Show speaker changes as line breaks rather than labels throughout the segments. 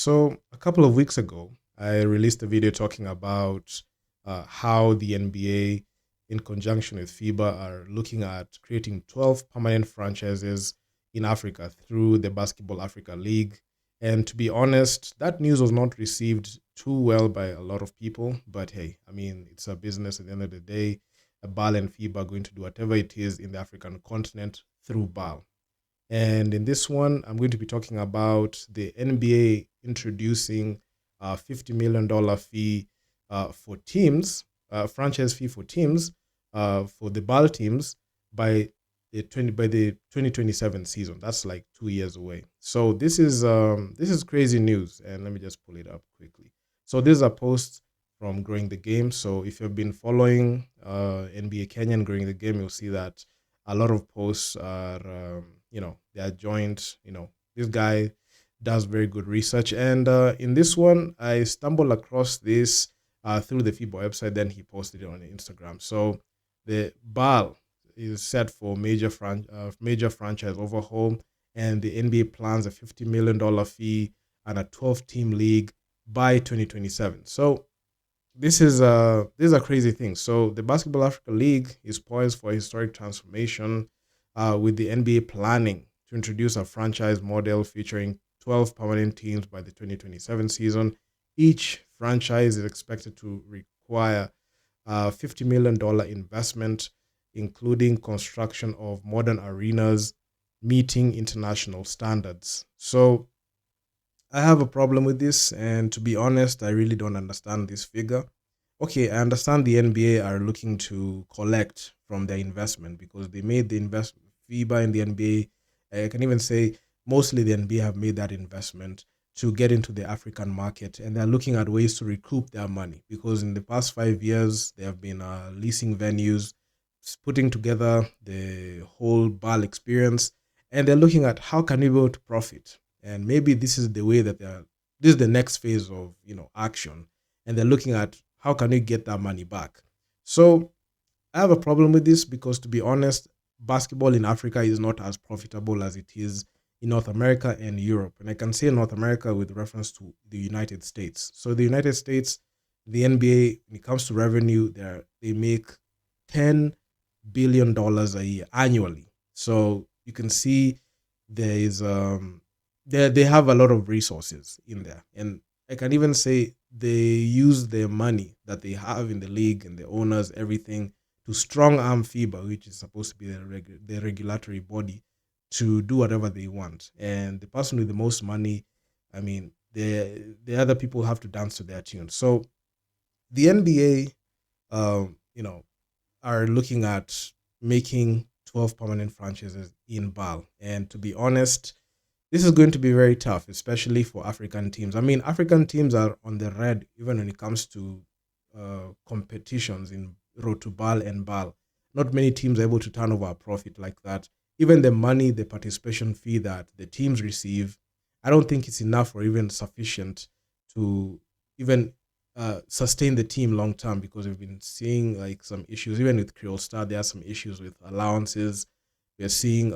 So a couple of weeks ago, I released a video talking about how the NBA, in conjunction with FIBA, are looking at creating 12 permanent franchises in Africa through the Basketball Africa League. And to be honest, that news was not received too well by a lot of people. But hey, I mean, it's a business at the end of the day. BAL and FIBA are going to do whatever it is in the African continent through BAL. And in this one, I'm going to be talking about the NBA introducing a $50 million fee for teams, franchise fee for teams, for the BAL teams by the 2027 season. That's like 2 years away. So this is crazy news. And let me just pull it up quickly. So this is a post from Growing the Game. So if you've been following NBA Kenya and Growing the Game, you'll see that a lot of posts are they are joined. This guy does very good research, and in this one I stumbled across this through the FIBA website. Then he posted it on Instagram. So the BAL is set for major franchise overhaul, and the NBA plans a $50 million fee and a 12-team league by 2027. So this is a crazy thing. So the Basketball Africa League is poised for a historic transformation, with the NBA planning to introduce a franchise model featuring 12 permanent teams by the 2027 season. Each franchise is expected to require a $50 million investment, including construction of modern arenas meeting international standards. So I have a problem with this, and to be honest, I really don't understand this figure. Okay, I understand the NBA are looking to collect from their investment because they made the investment. FIBA and the NBA, I can even say mostly the NBA have made that investment to get into the African market, and they're looking at ways to recoup their money because in the past 5 years they have been leasing venues, putting together the whole BAL experience, and they're looking at how can we be able to profit. And maybe this is the way that this is the next phase of action, and they're looking at how can we get that money back. So I have a problem with this because, to be honest, basketball in Africa is not as profitable as it is in North America and Europe. And I can say North America with reference to the United States. So the United States, the NBA, when it comes to revenue, they make $10 billion a year annually. So you can see there is they have a lot of resources in there, and I can even say they use their money that they have in the league and the owners, everything, to strong arm FIBA, which is supposed to be the regulatory body, to do whatever they want. And the person with the most money, I mean, the other people have to dance to their tune. So the NBA, are looking at making 12 permanent franchises in BAL. And to be honest, this is going to be very tough, especially for African teams. I mean, African teams are on the red even when it comes to competitions in Road to BAL and BAL. Not many teams are able to turn over a profit like that. Even the money, the participation fee that the teams receive, I don't think it's enough or even sufficient to even sustain the team long term, because we've been seeing like some issues. Even with Creole Star, there are some issues with allowances. We're seeing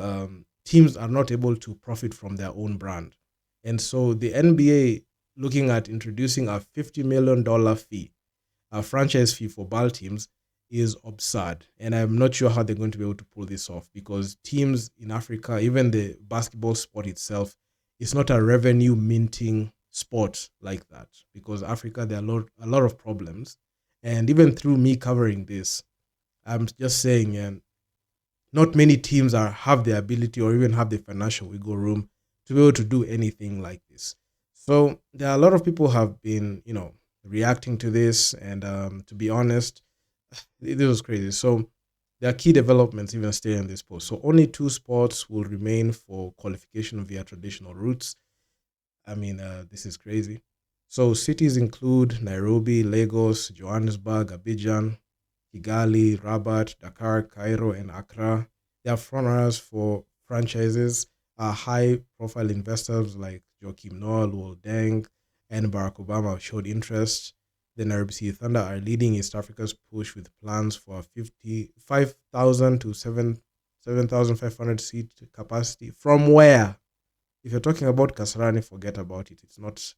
teams are not able to profit from their own brand. And so the NBA looking at introducing a $50 million fee, a franchise fee for BAL teams, is absurd. And I'm not sure how they're going to be able to pull this off, because teams in Africa, even the basketball sport itself, is not a revenue minting sport like that, because Africa, there are a lot of problems. And even through me covering this, I'm just saying, not many teams have the ability or even have the financial wiggle room to be able to do anything like this. So there are a lot of people have been, reacting to this, and to be honest, this was crazy. So there are key developments even staying in this post. So only 2 sports will remain for qualification via traditional routes. I mean, this is crazy. So cities include Nairobi, Lagos, Johannesburg, Abidjan, Kigali, Rabat, Dakar, Cairo, and Accra. They are frontrunners for franchises. High-profile investors like Joachim Noah, Luol Deng, and Barack Obama showed interest. The Nairobi City Thunder are leading East Africa's push with plans for 55,000 to 7,500 seat capacity. From where? If you're talking about Kasarani, forget about it. It's not.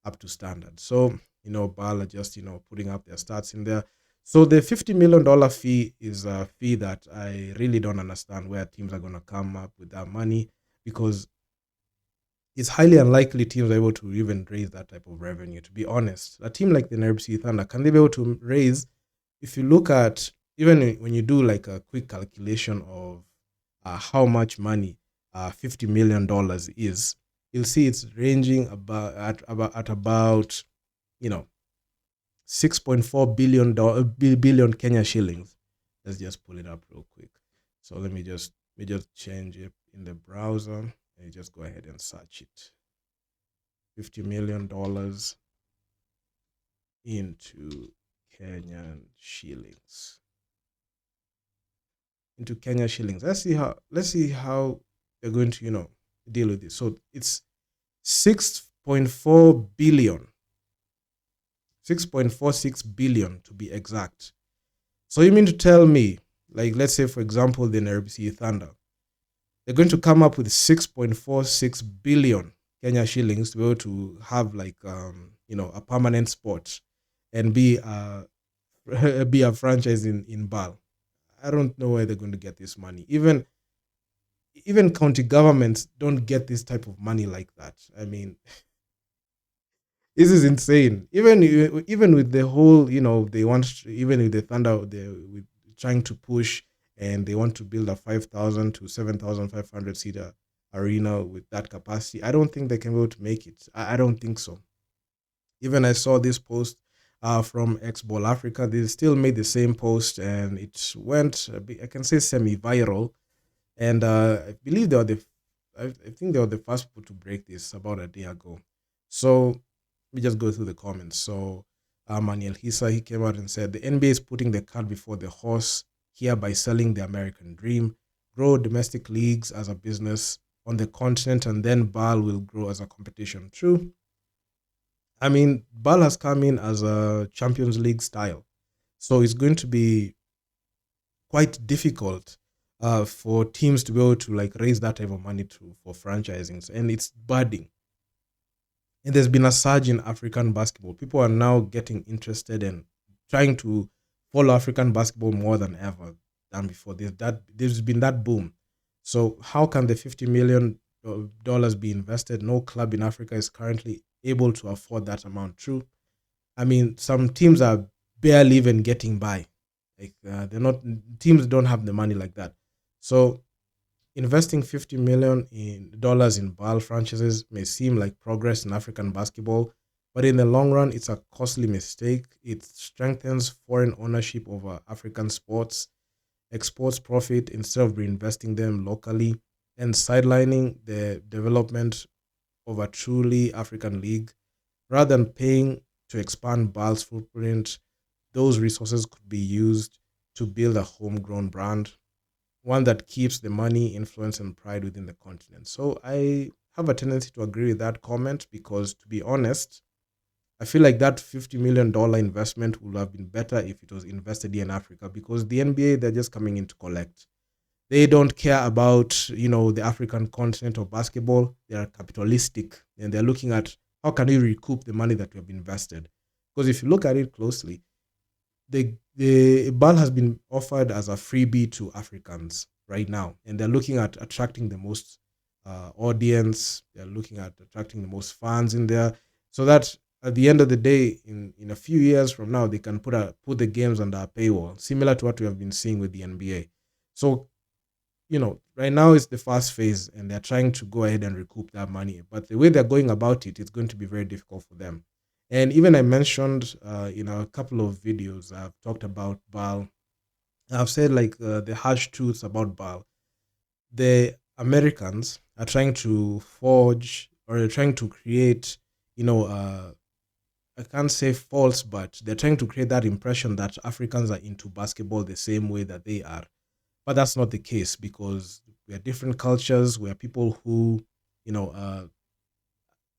up to standard. So, BAL are just, putting up their stats in there. So the $50 million fee is a fee that I really don't understand where teams are going to come up with that money, because it's highly unlikely teams are able to even raise that type of revenue. To be honest, a team like the Nairobi Thunder, can they be able to raise? If you look at, even when you do like a quick calculation of how much money $50 million is, you'll see it's ranging about 6.4 billion Kenya shillings. Let's just pull it up real quick. So let me just change it in the browser and just go ahead and search it. $50 million into Kenyan shillings. Let's see how they're going to, deal with this. So it's 6.4 billion, 6.46 billion to be exact. So you mean to tell me, like, let's say, for example, the Nairobi Thunder, they're going to come up with 6.46 billion Kenya shillings to be able to have like a permanent spot and be a franchise in BAL. I don't know where they're going to get this money. Even county governments don't get this type of money like that. I mean, this is insane. Even with the whole, they want, even with the Thunder, they with trying to push, and they want to build a 5,000 to 7,500 seater arena with that capacity. I don't think they can be able to make it. I don't think so. Even I saw this post from X-Ball Africa. They still made the same post, and it went, I can say, semi-viral. And I believe I think they were the first people to break this about a day ago. So let me just go through the comments. So Manuel Hisa, he came out and said, the NBA is putting the cart before the horse here by selling the American dream, grow domestic leagues as a business on the continent, and then BAL will grow as a competition. True. I mean, BAL has come in as a Champions League style. So it's going to be quite difficult for teams to be able to like raise that type of money for franchising, and it's budding. And there's been a surge in African basketball. People are now getting interested and trying to follow African basketball more than ever than before. There's been that boom. So how can the $50 million be invested? No club in Africa is currently able to afford that amount. True. I mean, some teams are barely even getting by. Like they're not, teams don't have the money like that. So investing $50 million in BAL franchises may seem like progress in African basketball, but in the long run, it's a costly mistake. It strengthens foreign ownership over African sports, exports profit instead of reinvesting them locally, and sidelining the development of a truly African league. Rather than paying to expand BAL's footprint, those resources could be used to build a homegrown brand, one that keeps the money, influence, and pride within the continent. So I have a tendency to agree with that comment because, to be honest, I feel like that $50 million investment would have been better if it was invested here in Africa, because the NBA, they're just coming in to collect. They don't care about, the African continent or basketball. They are capitalistic, and they're looking at how can we recoup the money that we have invested. Because if you look at it closely, the BAL has been offered as a freebie to Africans right now, and they're looking at attracting the most audience. They're looking at attracting the most fans in there, so that at the end of the day, in a few years from now, they can put the games under a paywall, similar to what we have been seeing with the NBA. So right now it's the first phase, and they're trying to go ahead and recoup that money. But the way they're going about it, it's going to be very difficult for them. And even I mentioned in a couple of videos, I've talked about BAL. I've said like the harsh truths about BAL. The Americans are trying to forge, or they're trying to create, I can't say false, but they're trying to create that impression that Africans are into basketball the same way that they are. But that's not the case, because we are different cultures. We are people who,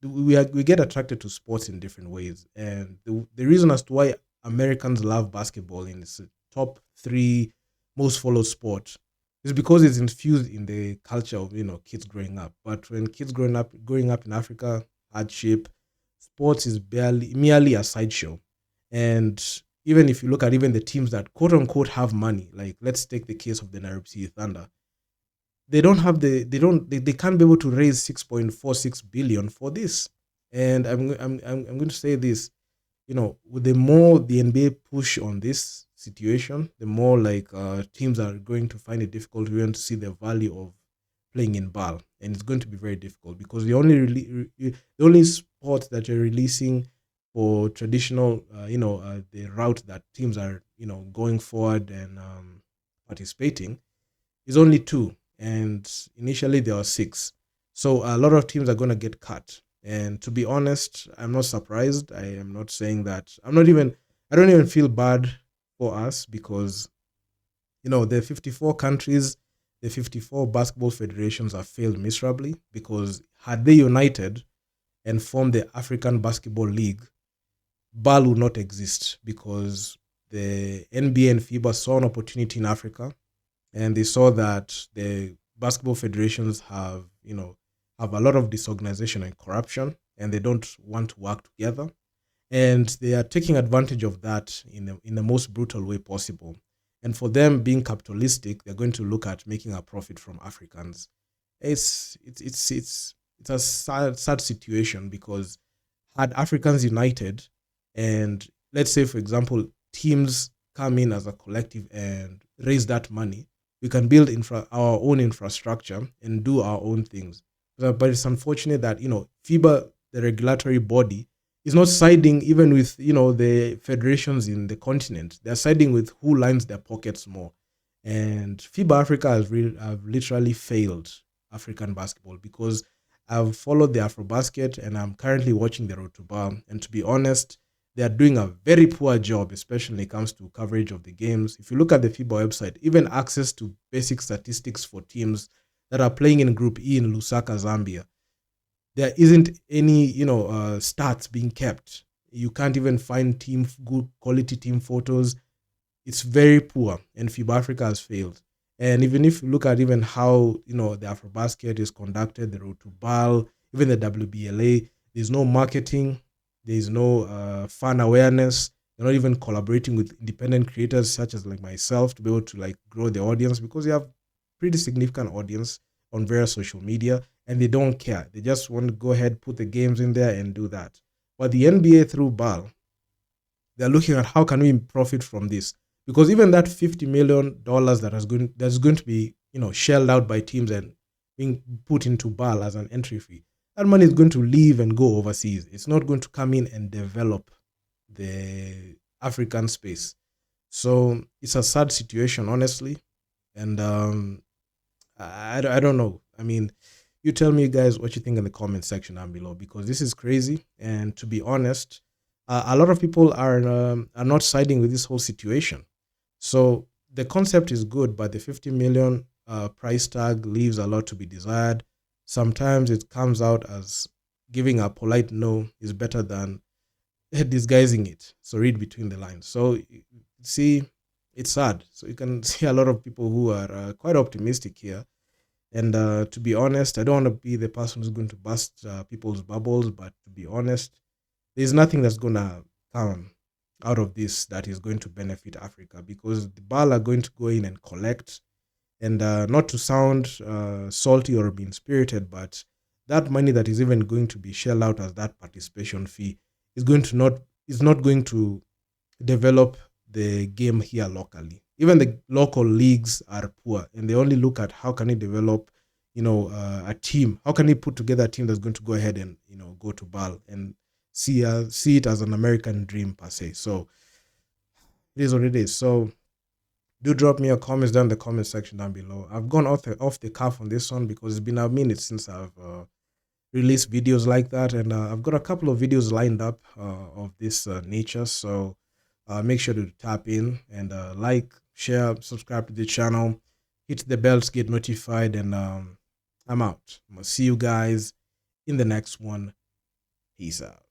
we get attracted to sports in different ways. And the reason as to why Americans love basketball in its top three most followed sport is because it's infused in the culture of kids growing up. But when kids growing up in Africa, hardship, sports is merely a sideshow. And even if you look at even the teams that quote unquote have money, like let's take the case of the Nairobi City Thunder, they can't be able to raise 6.46 billion for this. And I'm going to say this, with the more the NBA push on this situation, the more like teams are going to find it difficult to see the value of playing in BAL, and it's going to be very difficult because the only sport that you're releasing for traditional, the route that teams are going forward and participating is only two, and initially there were six. So a lot of teams are going to get cut. And to be honest, I'm not surprised. I am not saying that. I don't even feel bad for us because, the 54 countries, the 54 basketball federations have failed miserably because had they united and formed the African Basketball League, BAL would not exist because the NBA and FIBA saw an opportunity in Africa, and they saw that the basketball federations have a lot of disorganization and corruption, and they don't want to work together, and they are taking advantage of that in the most brutal way possible. And for them being capitalistic, they're going to look at making a profit from Africans. It's a sad situation because had Africans united, and let's say for example teams come in as a collective and raise that money, we can build our own infrastructure and do our own things. But it's unfortunate that FIBA, the regulatory body, is not siding even with the federations in the continent. They're siding with who lines their pockets more. And FIBA Africa have literally failed African basketball because I've followed the AfroBasket and I'm currently watching the Road to BAL. And to be honest, they are doing a very poor job, especially when it comes to coverage of the games. If you look at the FIBA website, even access to basic statistics for teams that are playing in Group E in Lusaka, Zambia, there isn't any stats being kept. You can't even find good quality team photos. It's very poor, and FIBA Africa has failed. And even if you look at even how the AfroBasket is conducted, the Road to BAL, even the WBLA, there's no marketing, there's no fan awareness. They're not even collaborating with independent creators such as like myself to be able to grow the audience, because you have pretty significant audience on various social media, and they don't care. They just want to go ahead, put the games in there and do that. But the NBA through BAL, they're looking at how can we profit from this, because even that $50 million that's going to be shelled out by teams and being put into BAL as an entry fee, that money is going to leave and go overseas. It's not going to come in and develop the African space. So it's a sad situation, honestly. And I don't know. I mean, you tell me, guys, what you think in the comment section down below, because this is crazy. And to be honest, a lot of people are not siding with this whole situation. So the concept is good, but the 50 million price tag leaves a lot to be desired. Sometimes it comes out as giving a polite no is better than disguising it. So read between the lines. So see, it's sad. So you can see a lot of people who are quite optimistic here. And to be honest, I don't want to be the person who's going to bust people's bubbles, but to be honest, there's nothing that's going to come out of this that is going to benefit Africa, because the BAL are going to go in and collect. And not to sound salty or mean-spirited, but that money that is even going to be shelled out as that participation fee is not going to develop the game here locally. Even the local leagues are poor, and they only look at how can they develop, a team. How can they put together a team that's going to go ahead and go to BAL and see it as an American dream per se. So it is what it is. So do drop me your comments down in the comment section down below. I've gone off the cuff on this one because it's been a minute since I've released videos like that, and I've got a couple of videos lined up of this nature. So make sure to tap in and like, share, subscribe to the channel, hit the bell to get notified, and I'm out. I'm gonna see you guys in the next one. Peace out.